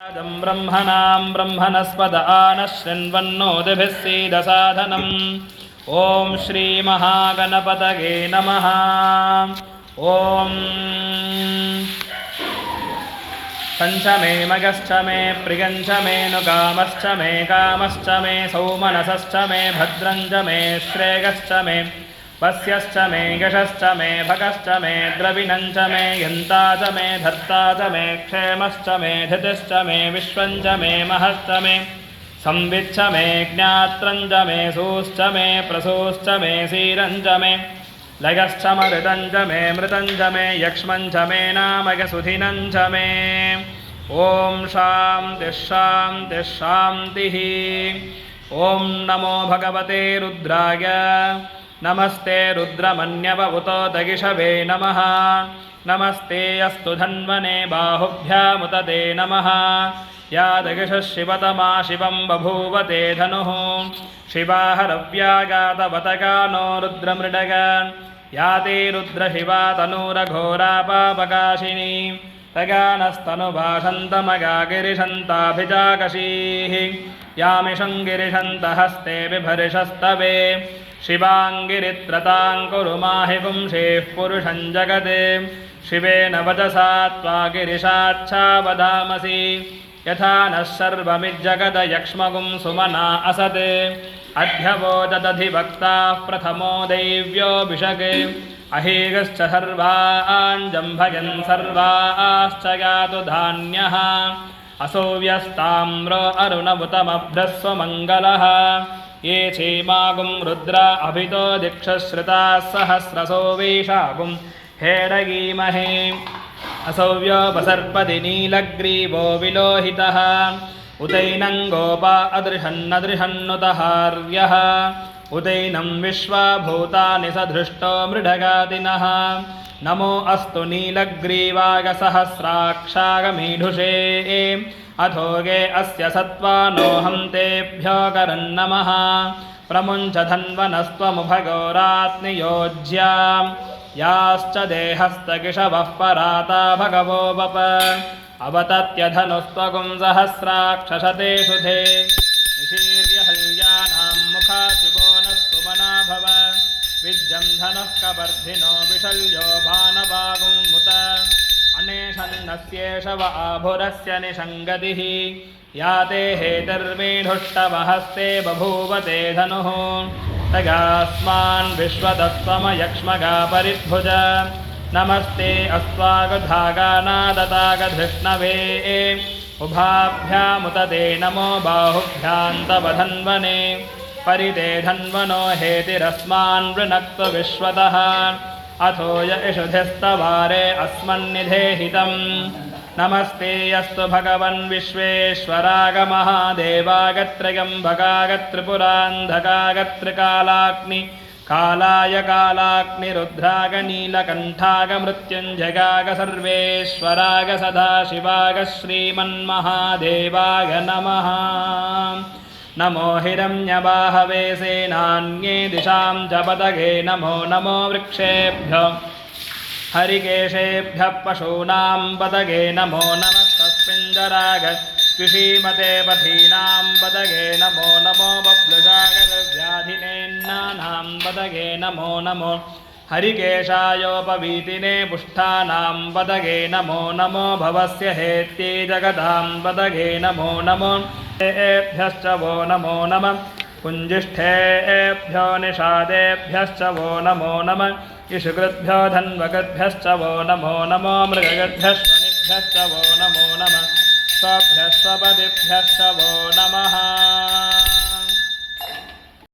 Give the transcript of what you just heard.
ब्रह्मणां ब्रह्मणस्पद आनश्रृण्वन्नोतिभिः सीदसाधनम्। ॐ श्रीमहागणपतये नमः। ॐ पञ्चमे मगश्च मे प्रियञ्च मे नुकामश्च मे कामश्च मे सौमनसश्च मे भद्रञ्च मे श्रेयश्च मे वस्यश्च मे यशश्च मे भगश्च मे द्रविणञ्च मे यन्ता च मे धर्ता च मे क्षेमश्च मे धृतिश्च मे विश्वञ्च मे महश्च मे संविच्च मे ज्ञात्रञ्च मे सूश्च मे प्रसूश्च मे सीरञ्च मे लयश्च मरुतञ्च मे मृतञ्च मे यक्ष्मञ्च मे नामयसुधिनञ्च मे। ॐ शान्तिः शान्तिः शान्तिः। ॐ नमो भगवते रुद्राय। नमस्ते रुद्रमन्यवउतो दगिषवे नमः। नमस्ते अस्तु धन्वने बाहुभ्यामुतते नमः। या दगिषः शिवतमा शिवं बभूवते धनुः। शिवाहरव्यागातवतका नो रुद्रमृडग। या ते रुद्रशिवा तनूरघोरापापकाशिनी। तगानस्तनुभाषन्तमगागिरिशन्ताभिजाकशीः। यामिषङ्गिरिशन्तहस्ते बिभर्षस्तवे। शिवाङ्गिरित्रतां कुरु माहि पुंसेः पुरुषं जगते। शिवेन वचसा त्वा गिरिशाच्छा वदामसि। यथा नः सर्वमिज्जगदयक्ष्मगुं सुमना असते। अध्यवोचदधिवक्ताः प्रथमो दैव्योऽभिषके। अहीगश्च सर्वाञ्जम्भयन् सर्वाश्च यातु धान्यः। असौ व्यस्ताम्रो अरुणमुतमभ्रस्वमङ्गलः। ये क्षेमागुं रुद्रा अभितो दिक्षश्रिताः सहस्रसो वेशागुं हेडगीमहे। असौव्योपसर्पति नीलग्रीवो विलोहितः। उतैनं गोपा अदृशन्नदृशन्नुतहार्यः। उतैनं विश्वाभूतानि सधृष्टो मृडगादिनः। नमो अस्तु नीलग्रीवाय सहस्राक्षागमीढुषे। अथोगे अस्य सत्त्वानोऽहं तेभ्यो करन्नमः। प्रमुञ्च धन्वनस्त्वमुभगोरात्नियोज्या। याश्च देहस्तकिशवः पराता भगवो वप। अवतत्यधनुस्त्वगुं सहस्राक्षशते सुधे। निशीर्य हल्यानां मुखा शिवो नः सुमना भव। विज्जं धनुः कवर्धिनो विशल्यो भानवागुं मुत। अनेशन्नस्येष व आभुरस्य निषङ्गतिः। या ते हेतिर्मीढुष्टमहस्ते बभूवते धनुः। तगास्मान् विश्वदस्त्वमयक्ष्मगा परिद्भुज। नमस्ते अस्त्वागधागानादतागधृष्णवे। उभाभ्यामुतते नमो बाहुभ्यां तव धन्वने। परिते धन्वनो हेतिरस्मान् वृणक्तु विश्वतः। अथो य इषुधिस्तवारे अस्मन्निधेहितम्। नमस्ते अस्तु भगवन् विश्वेश्वरागमः देवागत्रयम्भगागत्रिपुरान्धकागत्रिकालाग्नि कालाय कालाग्निरुद्राग नीलकण्ठाग मृत्युञ्जगाग सर्वेश्वराग सदाशिवाग श्रीमन्महादेवाय नमः। नमो हिरण्यबाहवे सेनान्ये दिशां च पदगे। नमो नमो वृक्षेभ्यो हरिकेशेभ्यः पशूनां पदगे। नमो नमः तस्मिञ्जराग कृषीमते पथीनां पदगे। नमो नमो बभ्लुषागव्याधिनेन्नानां पदगे। नमो नमो हरिकेशायोपवीतिने पुष्ठानां पदगे। नमो नमो भवस्य हेत्यै जगतां पदगे। नमो नमो एभ्यश्च वो नमो नमः। कुञ्जिष्ठेभ्यो निषादेभ्यश्च वो नमो नमः। इषुकृद्भ्यो धन्वकृद्भ्यश्च वो नमो नमो। मृगगद्भ्यश्वनिभ्यश्च वो नमो नमः। स्वभ्यः स्वपदिभ्यश्च वो नमः।